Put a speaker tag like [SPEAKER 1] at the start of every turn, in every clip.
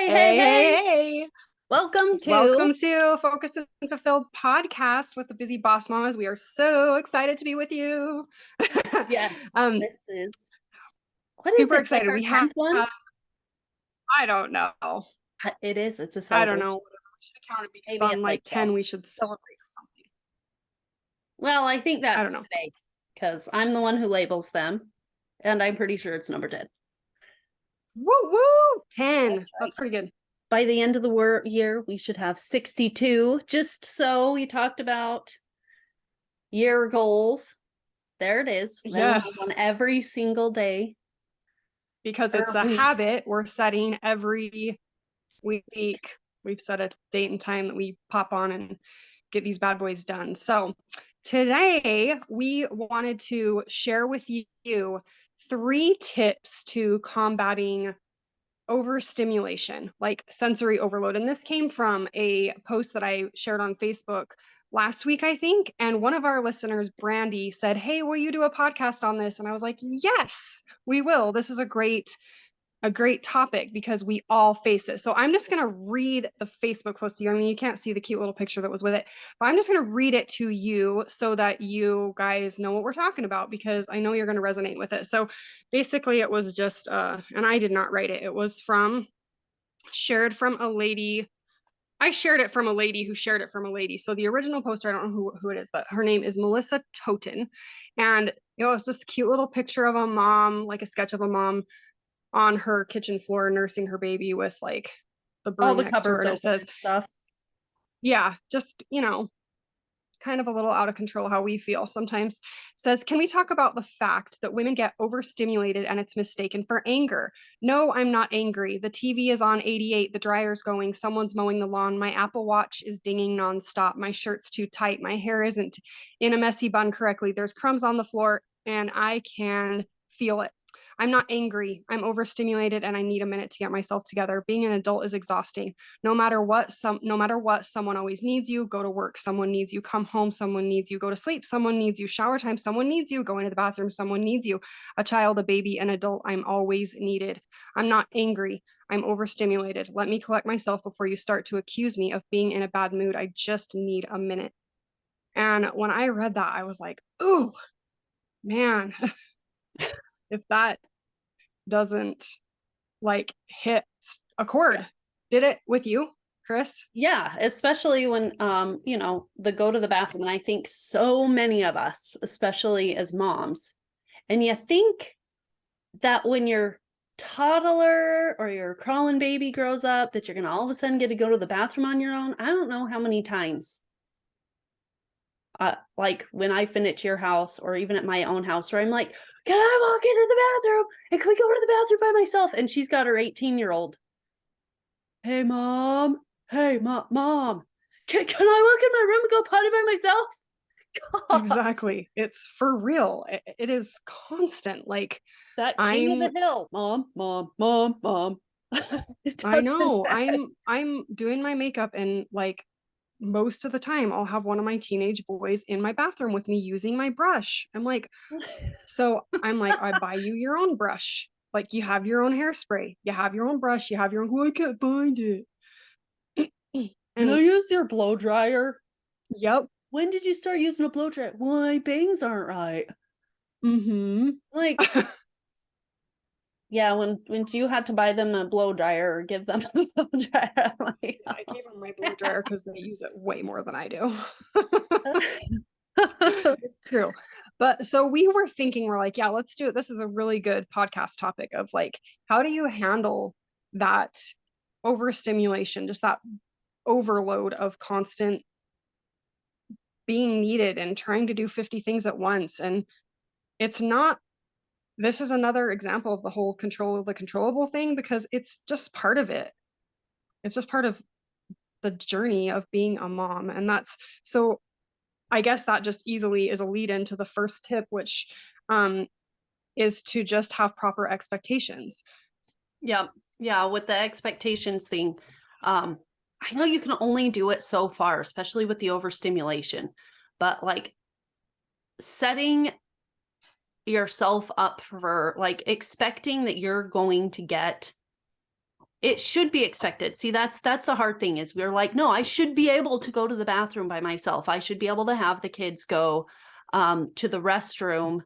[SPEAKER 1] Hey.
[SPEAKER 2] Hey.
[SPEAKER 1] Welcome
[SPEAKER 2] Welcome to Focused and Fulfilled podcast with the busy boss mamas. We are so excited to be with you.
[SPEAKER 1] Yes,
[SPEAKER 2] um,
[SPEAKER 1] this is, what is
[SPEAKER 2] super
[SPEAKER 1] this, like
[SPEAKER 2] excited.
[SPEAKER 1] our
[SPEAKER 2] We have,
[SPEAKER 1] 10th one?
[SPEAKER 2] I don't know.
[SPEAKER 1] It is, it's a
[SPEAKER 2] I don't know.
[SPEAKER 1] celebration.
[SPEAKER 2] We should count it because
[SPEAKER 1] Maybe
[SPEAKER 2] on
[SPEAKER 1] it's like
[SPEAKER 2] like
[SPEAKER 1] 12.
[SPEAKER 2] 10, we should celebrate or something.
[SPEAKER 1] Well, I think
[SPEAKER 2] I don't
[SPEAKER 1] that's
[SPEAKER 2] know.
[SPEAKER 1] today because I'm the one who labels them and I'm pretty sure it's number 10.
[SPEAKER 2] Woo woo. 10.
[SPEAKER 1] That's right.
[SPEAKER 2] That's pretty good.
[SPEAKER 1] By the end of the year, we should have 62. Just so we talked about year goals. There it is. Then we'll have
[SPEAKER 2] Yes.
[SPEAKER 1] one every single day.
[SPEAKER 2] Because it's a
[SPEAKER 1] week.
[SPEAKER 2] habit we're setting every week. We've set a date and time that we pop on and get these bad boys done. So today we wanted to share with you 3 tips to combating overstimulation, like sensory overload. And this came from a post that I shared on Facebook last week, I think. And one of our listeners, Brandy, said, "Hey, will you do a podcast on this?" And I was like, "Yes, we will. This is a great topic because we all face it." So I'm just going to read the Facebook post to you. I mean, you can't see the cute little picture that was with it, but I'm just going to read it to you so that you guys know what we're talking about, because I know you're going to resonate with it. So basically it was just, and I did not write it. It was shared from a lady. I shared it from a lady who shared it from a lady. So the original poster, I don't know who it is, but her name is Melissa Toten. And it's just a cute little picture of a mom, like a sketch of a mom on her kitchen floor nursing her baby with like the
[SPEAKER 1] All
[SPEAKER 2] broom
[SPEAKER 1] the
[SPEAKER 2] next to her.
[SPEAKER 1] cupboards
[SPEAKER 2] And it
[SPEAKER 1] open
[SPEAKER 2] says,
[SPEAKER 1] and stuff.
[SPEAKER 2] yeah, just, kind of a little out of control how we feel sometimes. Says, "Can we talk about the fact that women get overstimulated and it's mistaken for anger?" No, I'm not angry. The TV is on 88, the dryer's going, someone's mowing the lawn, my Apple Watch is dinging nonstop, my shirt's too tight, my hair isn't in a messy bun correctly, there's crumbs on the floor, and I can feel it. I'm not angry. I'm overstimulated and I need a minute to get myself together. Being an adult is exhausting. No matter what, someone always needs you. Go to work, someone needs you. Come home, someone needs you. Go to sleep, someone needs you. Shower time, someone needs you. Go into the bathroom, someone needs you. A child, a baby, an adult, I'm always needed. I'm not angry. I'm overstimulated. Let me collect myself before you start to accuse me of being in a bad mood. I just need a minute. And when I read that, I was like, ooh, man, if that doesn't like hit a chord.
[SPEAKER 1] Yeah.
[SPEAKER 2] Did it with you, Chris?
[SPEAKER 1] Yeah, especially when the go to the bathroom. And I think so many of us, especially as moms, and you think that when your toddler or your crawling baby grows up, that you're gonna all of a sudden get to go to the bathroom on your own. I don't know how many times. Like when I've been at your house or even at my own house where I'm like, can I walk into the bathroom? And can we go to the bathroom by myself? And she's got her 18-year-old. Hey, mom. Hey, mom. Can I walk in my room and go potty by myself? God.
[SPEAKER 2] Exactly. It's for real. It is constant. Like
[SPEAKER 1] That king of the hill. Mom.
[SPEAKER 2] I know. I'm doing my makeup, and like most of the time I'll have one of my teenage boys in my bathroom with me using my brush. I buy you your own brush. Like you have your own hairspray, you have your own brush, you have your own, oh, I can't find it.
[SPEAKER 1] Can I
[SPEAKER 2] And
[SPEAKER 1] use your blow dryer?
[SPEAKER 2] yep.
[SPEAKER 1] When did you start using a blow dryer? Well, my bangs aren't right.
[SPEAKER 2] Mm-hmm.
[SPEAKER 1] Like, yeah, when you had to buy them a blow dryer or give them a blow dryer, I'm like,
[SPEAKER 2] I gave them my blow dryer because they use it way more than I do. It's true. But so we were thinking, we're like, yeah, let's do it. This is a really good podcast topic of like, how do you handle that overstimulation, just that overload of constant being needed and trying to do 50 things at once. And it's not, this is another example of the whole control of the controllable thing, because it's just part of it. It's just part of the journey of being a mom. And that's so I guess that just easily is a lead into the first tip, which is to just have proper expectations.
[SPEAKER 1] Yeah. With the expectations thing, I know you can only do it so far, especially with the overstimulation, but like setting yourself up for like expecting that you're going to get it should be expected. See, that's the hard thing is we're like, no, I should be able to go to the bathroom by myself. I should be able to have the kids go to the restroom.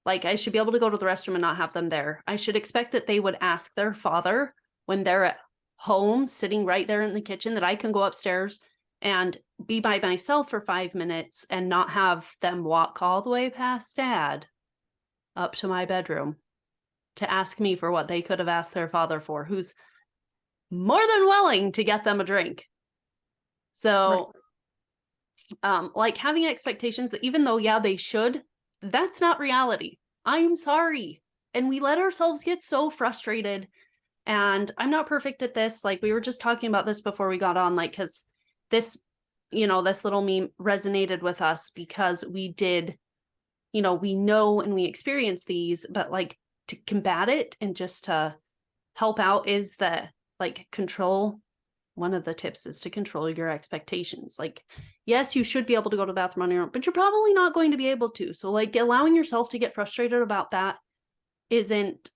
[SPEAKER 1] Like I should be able to go to the restroom and not have them there. I should expect that they would ask their father when they're at home, sitting right there in the kitchen, that I can go upstairs and be by myself for 5 minutes and not have them walk all the way past dad up to my bedroom to ask me for what they could have asked their father for, who's more than willing to get them a drink. So, like having expectations that even though, yeah, they should, that's not reality. I'm sorry. And we let ourselves get so frustrated. And I'm not perfect at this. Like we were just talking about this before we got on, like, because this, this little meme resonated with us because we did, we know and we experience these, but like to combat it and just to help out is that like control. One of the tips is to control your expectations. Like, yes, you should be able to go to the bathroom on your own, but you're probably not going to be able to. So like allowing yourself to get frustrated about that isn't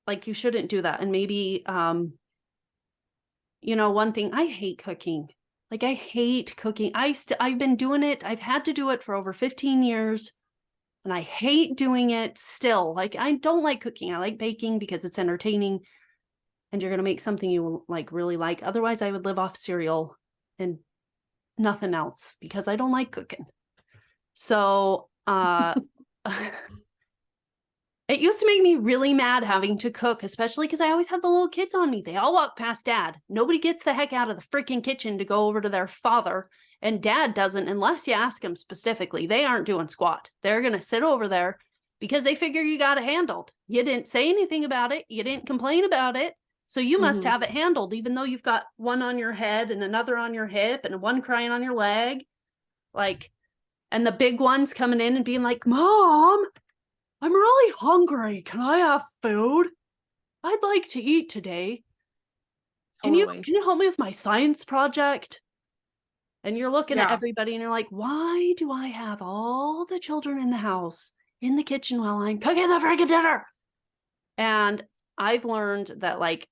[SPEAKER 1] like, you shouldn't do that. And maybe, one thing, I hate cooking. Like I hate cooking. I've been doing it. I've had to do it for over 15 years. And I hate doing it still. Like I don't like cooking. I like baking because it's entertaining and you're going to make something you like really like. Otherwise I would live off cereal and nothing else because I don't like cooking. So, it used to make me really mad having to cook, especially because I always had the little kids on me. They all walk past dad. Nobody gets the heck out of the freaking kitchen to go over to their father. And dad doesn't, unless you ask them specifically. They aren't doing squat. They're going to sit over there because they figure you got it handled. You didn't say anything about it. You didn't complain about it. So you must have it handled, even though you've got one on your head and another on your hip and one crying on your leg. Like, and the big ones coming in and being like, Mom, I'm really hungry. Can I have food? I'd like to eat today. Can you help me with my science project? And you're looking at everybody and you're like, why do I have all the children in the house in the kitchen while I'm cooking the freaking dinner? And I've learned that like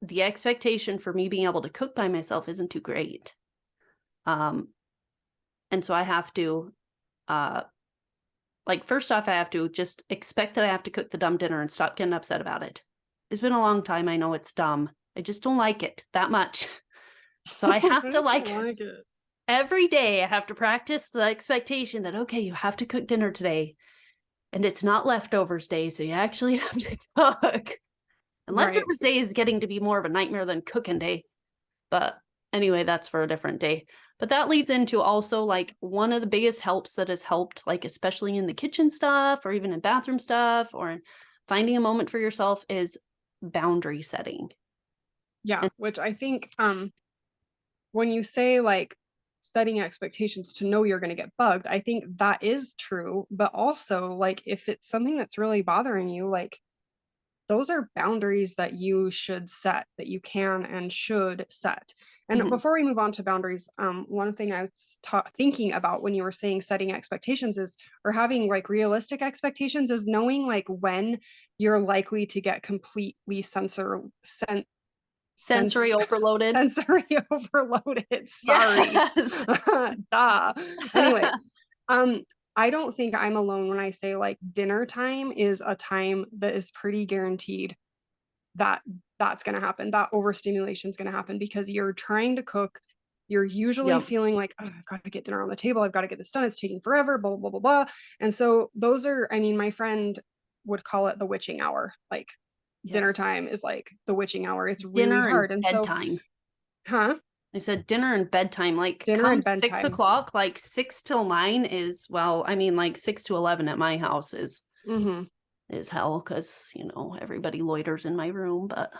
[SPEAKER 1] the expectation for me being able to cook by myself isn't too great. And so I have to like, first off, I have to just expect that I have to cook the dumb dinner and stop getting upset about it. It's been a long time. I know it's dumb. I just don't like it that much. So I have to like it. Every day I have to practice the expectation that, okay, you have to cook dinner today. And it's not leftovers day, so you actually have to cook. And leftovers day is getting to be more of a nightmare than cooking day. But anyway, that's for a different day. But that leads into also like one of the biggest helps that has helped, like especially in the kitchen stuff or even in bathroom stuff or in finding a moment for yourself is boundary setting.
[SPEAKER 2] Yeah, which I think when you say like setting expectations to know you're going to get bugged, I think that is true. But also like if it's something that's really bothering you, like those are boundaries that you should set, that you can and should set. And before we move on to boundaries, one thing I was thinking about when you were saying setting expectations is, or having like realistic expectations is knowing like when you're likely to get completely sensory
[SPEAKER 1] overloaded.
[SPEAKER 2] Sensory overloaded. Sorry. Yes. Duh. Anyway, I don't think I'm alone when I say like dinner time is a time that is pretty guaranteed that that's going to happen. That overstimulation is going to happen because you're trying to cook. You're usually feeling like, oh, I've got to get dinner on the table. I've got to get this done. It's taking forever, blah, blah, blah, blah. And so those are, I mean, my friend would call it the witching hour. Like dinner time is like the witching hour. It's really hard. And so,
[SPEAKER 1] I said dinner and bedtime, like dinner come and bedtime. 6 o'clock, like 6 till 9 is, well, I mean, like 6 to 11 at my house is hell because, everybody loiters in my room, but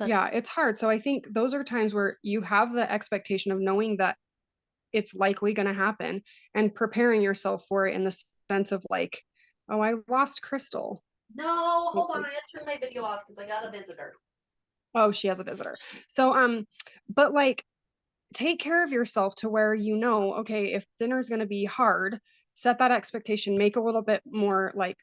[SPEAKER 2] yeah, it's hard. So I think those are times where you have the expectation of knowing that it's likely going to happen and preparing yourself for it in the sense of like, oh, I lost Crystal.
[SPEAKER 1] No, hold on. I have to turn my video off because I got a visitor.
[SPEAKER 2] Oh, she has a visitor. So, but like, take care of yourself to where okay, if dinner's going to be hard, set that expectation, make a little bit more like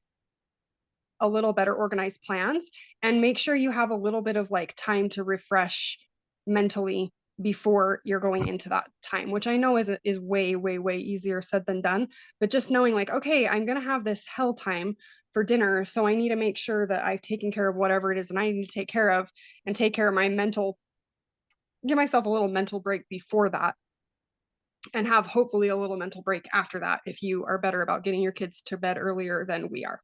[SPEAKER 2] a little better organized plans, and make sure you have a little bit of like time to refresh mentally before you're going into that time, which I know is way, way, way easier said than done. But just knowing like, okay, I'm going to have this hell time for dinner. So I need to make sure that I've taken care of whatever it is and I need to take care of, and take care of my mental, give myself a little mental break before that, and have hopefully a little mental break after that if you are better about getting your kids to bed earlier than we are.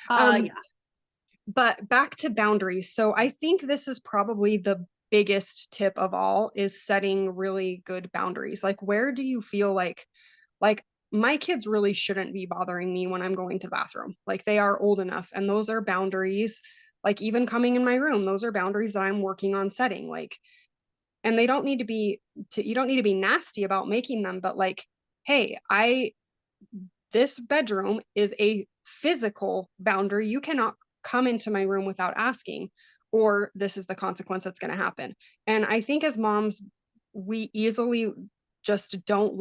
[SPEAKER 2] um,
[SPEAKER 1] Yeah.
[SPEAKER 2] but back to boundaries. So I think this is probably the biggest tip of all, is setting really good boundaries. Like, where do you feel like my kids really shouldn't be bothering me when I'm going to the bathroom? Like, they are old enough, and those are boundaries. Like, even coming in my room, those are boundaries that I'm working on setting. Like, and they don't need to be you don't need to be nasty about making them, but like, hey, this bedroom is a physical boundary. You cannot come into my room without asking, or this is the consequence that's going to happen. And I think as moms, we easily just don't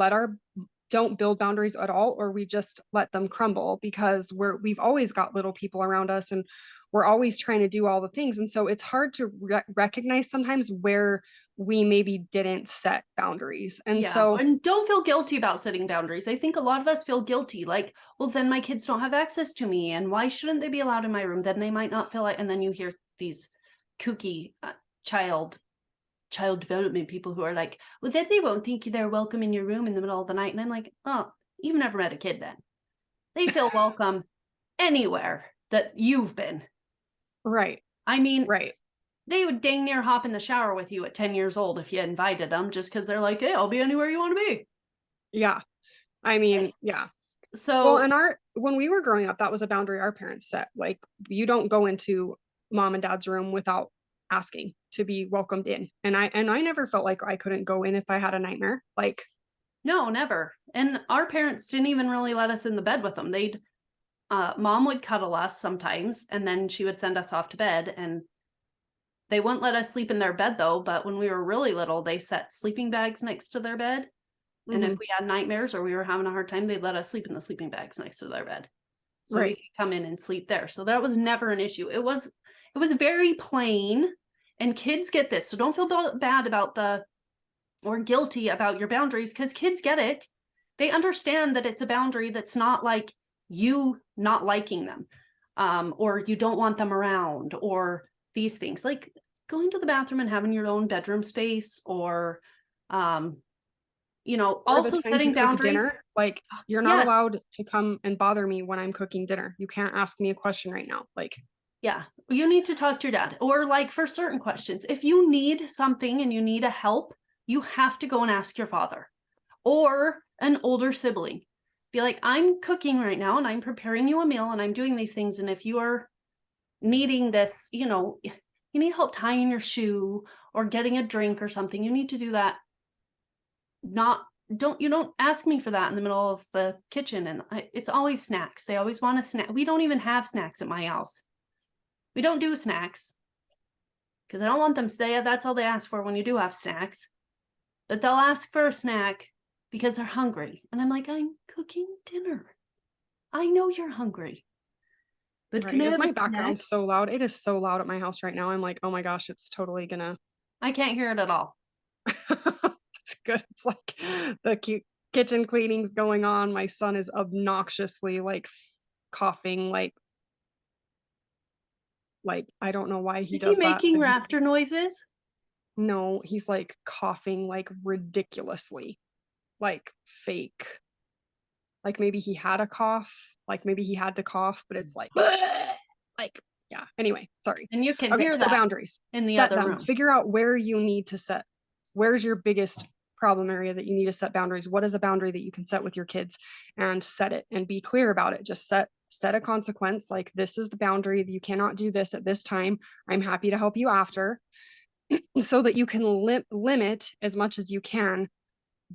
[SPEAKER 2] build boundaries at all, or we just let them crumble because we've always got little people around us, and we're always trying to do all the things. And so it's hard to recognize sometimes where we maybe didn't set boundaries. And
[SPEAKER 1] Yeah,
[SPEAKER 2] so
[SPEAKER 1] and don't feel guilty about setting boundaries. I think a lot of us feel guilty, like, well, then my kids don't have access to me, and why shouldn't they be allowed in my room? Then they might not feel like, and then you hear these kooky child development people who are like, well, then they won't think they're welcome in your room in the middle of the night. And I'm like, oh, you've never met a kid then. They feel welcome anywhere that you've been.
[SPEAKER 2] right,
[SPEAKER 1] I mean,
[SPEAKER 2] right.
[SPEAKER 1] they would dang near hop in the shower with you at 10 years old if you invited them, just because they're like, hey, I'll be anywhere you want to be.
[SPEAKER 2] Yeah. I mean, yeah. Well,
[SPEAKER 1] So
[SPEAKER 2] and when we were growing up, that was a boundary our parents set. Like, you don't go into mom and dad's room without asking to be welcomed in. And I never felt like I couldn't go in if I had a nightmare. Like,
[SPEAKER 1] no, never. And our parents didn't even really let us in the bed with them. Mom would cuddle us sometimes, and then she would send us off to bed, and they wouldn't let us sleep in their bed though. But when we were really little, they set sleeping bags next to their bed. And if
[SPEAKER 2] mhm,
[SPEAKER 1] we had nightmares or we were having a hard time, they'd let us sleep in the sleeping bags next to their bed. So we
[SPEAKER 2] right.
[SPEAKER 1] could come in and sleep there. So that was never an issue. It was very plain, and kids get this. So don't feel bad about or guilty about your boundaries, because kids get it. They understand that it's a boundary that's not like you not liking them, or you don't want them around, or these things like going to the bathroom and having your own bedroom space, or
[SPEAKER 2] Or the
[SPEAKER 1] also
[SPEAKER 2] time to
[SPEAKER 1] setting
[SPEAKER 2] cook
[SPEAKER 1] boundaries.
[SPEAKER 2] dinner. Like, you're not
[SPEAKER 1] Yeah,
[SPEAKER 2] allowed to come and bother me when I'm cooking dinner. You can't ask me a question right now. Like,
[SPEAKER 1] yeah, you need to talk to your dad, or like for certain questions, if you need something and you need a help, you have to go and ask your father or an older sibling. Be like, I'm cooking right now and I'm preparing you a meal and I'm doing these things, and if you are needing this, you need help tying your shoe or getting a drink or something, you need to do that. Don't ask me for that in the middle of the kitchen. And it's always snacks. They always want a snack. We don't even have snacks at my house. We don't do snacks because I don't want them to say that's all they ask for when you do have snacks. But they'll ask for a snack because they're hungry. And I'm like, I'm cooking dinner. I know you're hungry. But
[SPEAKER 2] right.
[SPEAKER 1] can I
[SPEAKER 2] Is
[SPEAKER 1] have a
[SPEAKER 2] my
[SPEAKER 1] snack?
[SPEAKER 2] background so loud? It is so loud at my house right now. I'm like, oh my gosh, it's totally gonna.
[SPEAKER 1] I can't hear it at all.
[SPEAKER 2] It's good. It's like the kitchen cleaning's going on. My son is obnoxiously like coughing, like I don't know why he
[SPEAKER 1] Is he
[SPEAKER 2] does that,
[SPEAKER 1] making
[SPEAKER 2] but
[SPEAKER 1] raptor noises?
[SPEAKER 2] no, he's like coughing like ridiculously, like fake. Like, maybe he had a cough, like maybe he had to cough, but it's like like, yeah. Anyway, sorry.
[SPEAKER 1] And you can
[SPEAKER 2] Okay,
[SPEAKER 1] hear
[SPEAKER 2] so
[SPEAKER 1] that
[SPEAKER 2] boundaries.
[SPEAKER 1] in the
[SPEAKER 2] Set
[SPEAKER 1] other
[SPEAKER 2] them.
[SPEAKER 1] room.
[SPEAKER 2] Figure out where you need to set. Where's your biggest problem area that you need to set boundaries? What is a boundary that you can set with your kids, and set it and be clear about it? Just set a consequence, like, this is the boundary. You cannot do this at this time. I'm happy to help you after, so that you can limit as much as you can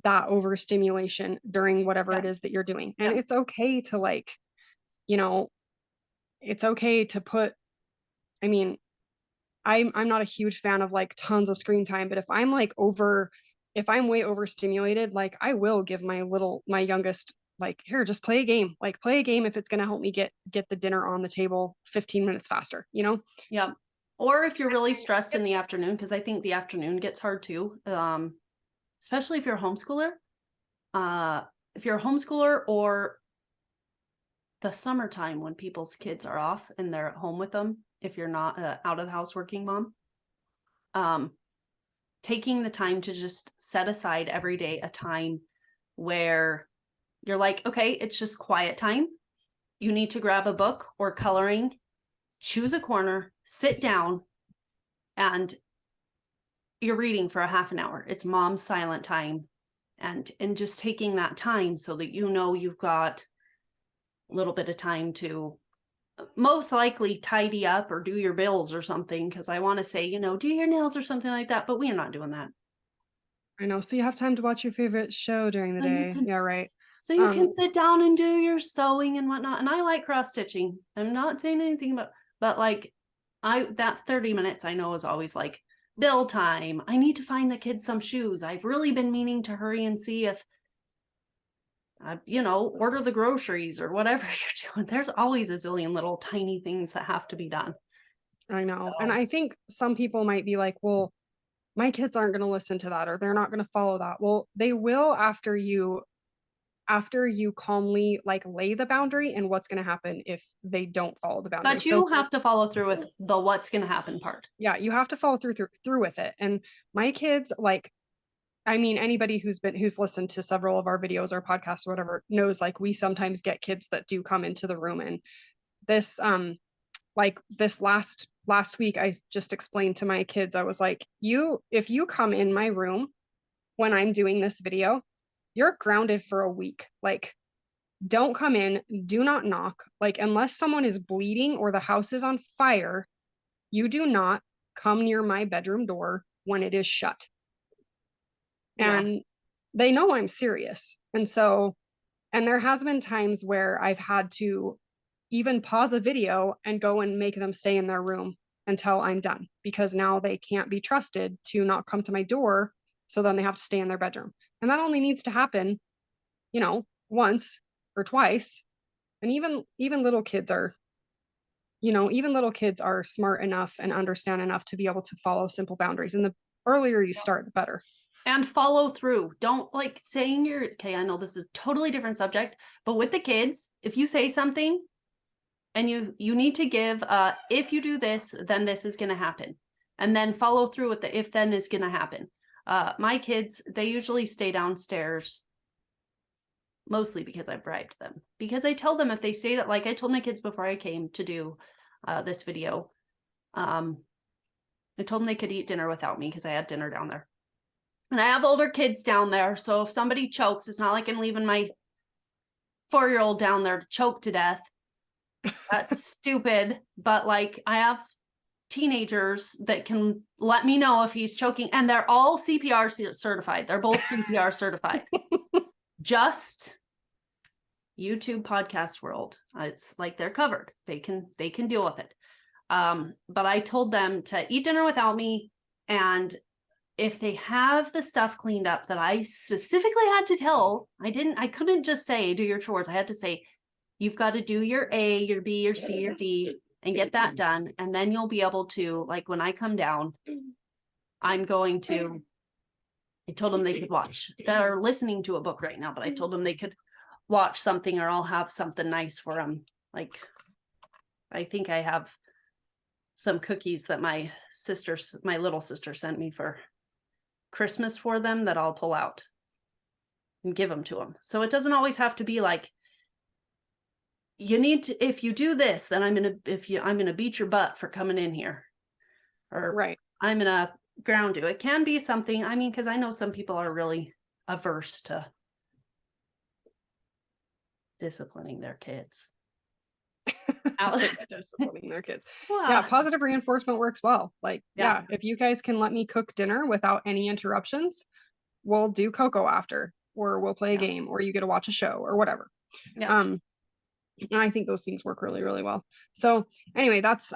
[SPEAKER 2] that overstimulation during whatever
[SPEAKER 1] Yeah.
[SPEAKER 2] it is that you're doing. And
[SPEAKER 1] Yeah.
[SPEAKER 2] it's okay to like, you know, it's okay to put, I mean, I'm not a huge fan of like tons of screen time, but if I'm way overstimulated, like, I will give my youngest like, here, just play a game. Like, play a game if it's going to help me get the dinner on the table 15 minutes faster, you know?
[SPEAKER 1] Yeah. Or if you're really stressed in the afternoon, because I think the afternoon gets hard too. Especially if you're a homeschooler. If you're a homeschooler, or the summertime when people's kids are off and they're at home with them, if you're not out of the house working mom, taking the time to just set aside every day a time where you're like, okay, it's just quiet time. You need to grab a book or coloring, choose a corner, sit down, and you're reading for a half an hour. It's mom's silent time. And just taking that time so that you've got a little bit of time to most likely tidy up or do your bills or something, because I want to say, do your nails or something like that, but we are not doing that.
[SPEAKER 2] I know. So you have time to watch your favorite show during the day. Yeah, right.
[SPEAKER 1] So you can sit down and do your sewing and whatnot. And I like cross stitching. I'm not saying anything about, but like that 30 minutes I know is always like bill time. I need to find the kids some shoes. I've really been meaning to hurry and see if order the groceries or whatever you're doing. There's always a zillion little tiny things that have to be done.
[SPEAKER 2] I know. And I think some people might be like, well, my kids aren't going to listen to that, or they're not going to follow that. Well, they will after you calmly like lay the boundary and what's going to happen if they don't follow the boundary.
[SPEAKER 1] But you have to follow through with the what's going to happen part.
[SPEAKER 2] Yeah, you have to follow through with it. And my kids, like, I mean, anybody who's listened to several of our videos or podcasts or whatever knows, like, we sometimes get kids that do come into the room. And this like this last week, I just explained to my kids, I was like, if you come in my room when I'm doing this video, you're grounded for a week. Like, don't come in, do not knock. Like, unless someone is bleeding or the house is on fire, you do not come near my bedroom door when it is shut.
[SPEAKER 1] Yeah.
[SPEAKER 2] And they know I'm serious. And there has been times where I've had to even pause a video and go and make them stay in their room until I'm done, because now they can't be trusted to not come to my door. So then they have to stay in their bedroom. And that only needs to happen, once or twice. And even little kids are, smart enough and understand enough to be able to follow simple boundaries. And the earlier you start, the better.
[SPEAKER 1] And follow through. Don't like saying okay, I know this is a totally different subject, but with the kids, if you say something and you need to give, if you do this, then this is going to happen. And then follow through with the if then is going to happen. My kids, they usually stay downstairs, mostly because I bribed them. Because I tell them if they stayed, like I told my kids before I came to do this video, I told them they could eat dinner without me because I had dinner down there. And I have older kids down there, so if somebody chokes, it's not like I'm leaving my 4-year-old down there to choke to death. That's stupid. But like, I have teenagers that can let me know if he's choking, and they're all CPR certified. They're both CPR certified. Just YouTube podcast world. It's like they're covered. They can deal with it. But I told them to eat dinner without me, and if they have the stuff cleaned up that I specifically had to tell, I couldn't just say, do your chores. I had to say, you've got to do your A, your B, your C, your D, and get that done. And then you'll be able to, like, when I come down, I told them they could watch. They're listening to a book right now, but I told them they could watch something, or I'll have something nice for them. Like, I think I have some cookies that my little sister sent me for Christmas for them that I'll pull out and give them to them. So it doesn't always have to be like, you need to, if you do this, then I'm going to beat your butt for coming in here, or
[SPEAKER 2] right.
[SPEAKER 1] I'm going to ground you. It can be something, I mean, because I know some people are really averse to disciplining their kids.
[SPEAKER 2] Disciplining their kids. Yeah, positive reinforcement works well. Like, yeah, if you guys can let me cook dinner without any interruptions, we'll do cocoa after, or we'll play a game, or you get to watch a show or whatever. And I think those things work really, really well. So anyway, that's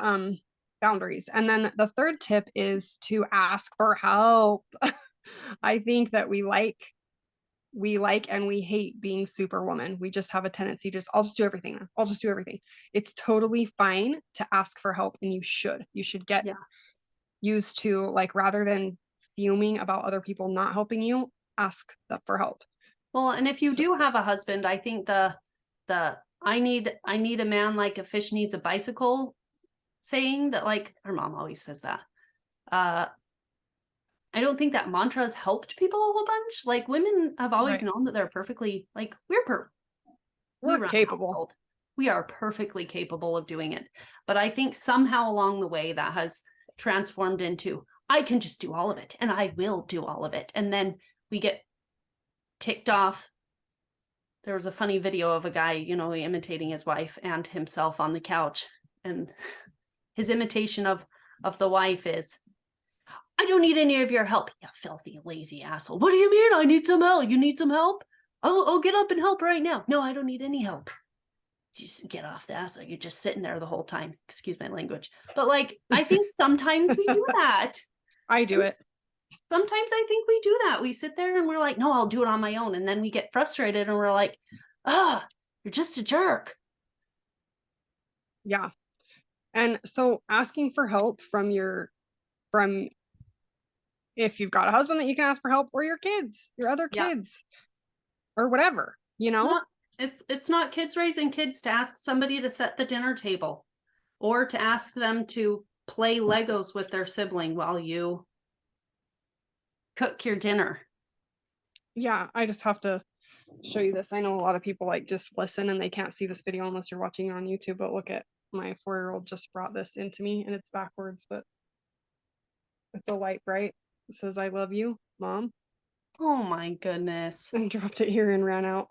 [SPEAKER 2] boundaries. And then the third tip is to ask for help. I think that we like we like and we hate being superwoman. We just have a tendency to I'll just do everything. I'll just do everything. It's totally fine to ask for help, and you should get
[SPEAKER 1] Yeah.
[SPEAKER 2] used to, like, rather than fuming about other people not helping you, ask for help.
[SPEAKER 1] Well, and if you
[SPEAKER 2] So,
[SPEAKER 1] do have a husband, I think the I need a man like a fish needs a bicycle saying that, like, our mom always says that. I don't think that mantra has helped people a whole bunch. Like, women have always
[SPEAKER 2] right.
[SPEAKER 1] known that they're perfectly, like, we
[SPEAKER 2] We're
[SPEAKER 1] run a
[SPEAKER 2] capable.
[SPEAKER 1] household. We are perfectly capable of doing it. But I think somehow along the way that has transformed into, I can just do all of it and I will do all of it. And then we get ticked off. There was a funny video of a guy, imitating his wife and himself on the couch. And his imitation of the wife is, I don't need any of your help, you filthy, lazy asshole. What do you mean I need some help? You need some help? I'll get up and help right now. No, I don't need any help. Just get off the ass. You're just sitting there the whole time. Excuse my language. But, like, I think sometimes we do that.
[SPEAKER 2] I do it.
[SPEAKER 1] Sometimes I think we do that. We sit there and we're like, no, I'll do it on my own. And then we get frustrated and we're like, you're just a jerk.
[SPEAKER 2] Yeah. And so asking for help from if you've got a husband that you can ask for help, or your kids, your other
[SPEAKER 1] Yeah.
[SPEAKER 2] kids, or whatever,
[SPEAKER 1] It's not kids raising kids to ask somebody to set the dinner table or to ask them to play Legos with their sibling while you cook your dinner.
[SPEAKER 2] Yeah, I just have to show you this. I know a lot of people, like, just listen and they can't see this video unless you're watching on YouTube, but look at my 4-year-old just brought this into me, and it's backwards, but it's a light bright. It says, I love you, Mom.
[SPEAKER 1] Oh my goodness.
[SPEAKER 2] And dropped it here and ran out.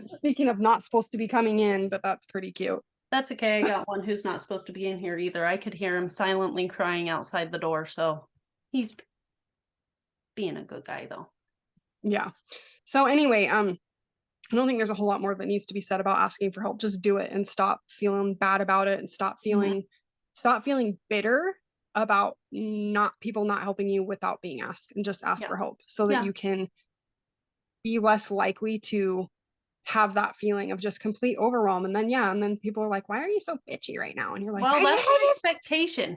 [SPEAKER 2] Speaking of not supposed to be coming in, but that's pretty cute.
[SPEAKER 1] That's okay. I got one who's not supposed to be in here either. I could hear him silently crying outside the door. So he's being a good guy, though.
[SPEAKER 2] Yeah. So anyway, I don't think there's a whole lot more that needs to be said about asking for help. Just do it and stop feeling bad about it, and stop feeling bitter about people not helping you without being asked, and just ask for help so that you can be less likely to have that feeling of just complete overwhelm. And then people are like, why are you so bitchy right now? And you're like,
[SPEAKER 1] well, that's an expectation.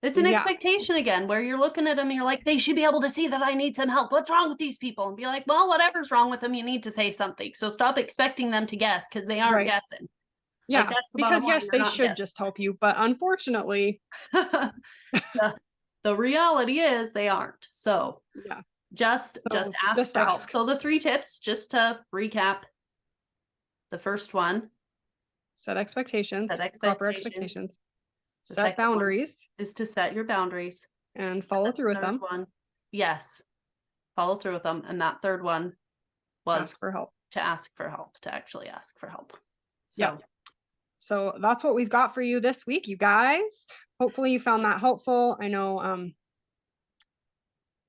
[SPEAKER 1] It's an expectation again, where you're looking at them and you're like, they should be able to see that I need some help. What's wrong with these people? And be like, well, whatever's wrong with them, you need to say something. So stop expecting them to guess, because they aren't guessing.
[SPEAKER 2] Yeah,
[SPEAKER 1] like, that's the
[SPEAKER 2] because
[SPEAKER 1] bottom line.
[SPEAKER 2] yes, they should just help you, but unfortunately,
[SPEAKER 1] the reality is they aren't. So
[SPEAKER 2] yeah,
[SPEAKER 1] just ask for help. So the 3 tips, just to recap. The first one,
[SPEAKER 2] set expectations, proper expectations.
[SPEAKER 1] The
[SPEAKER 2] Set boundaries
[SPEAKER 1] is to set your boundaries
[SPEAKER 2] and follow through with them.
[SPEAKER 1] Yes, follow through with them. And that third one was
[SPEAKER 2] ask for help.
[SPEAKER 1] To ask for help, to actually ask for help. So,
[SPEAKER 2] yeah. So that's what we've got for you this week, you guys. Hopefully you found that helpful. I know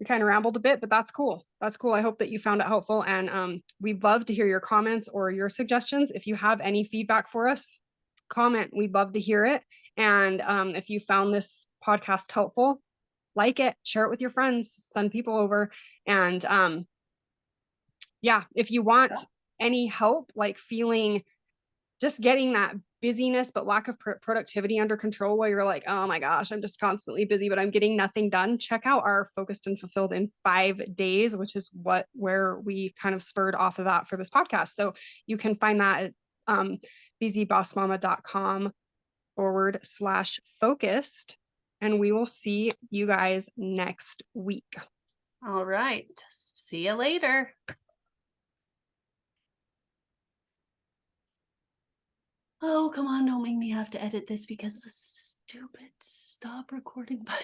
[SPEAKER 2] we kind of rambled a bit, but that's cool. That's cool. I hope that you found it helpful. And we'd love to hear your comments or your suggestions. If you have any feedback for us, comment. We'd love to hear it. And if you found this podcast helpful, like it, share it with your friends, send people over. And if you want any help, like just getting that busyness but lack of productivity under control, where you're like, oh my gosh, I'm just constantly busy but I'm getting nothing done, check out our Focused and Fulfilled in 5 days, which is where we kind of spurred off of that for this podcast. So you can find that at busybossmama.com/focused, and we will see you guys next week.
[SPEAKER 1] All right, see you later. Oh, come on, don't make me have to edit this because the stupid stop recording button.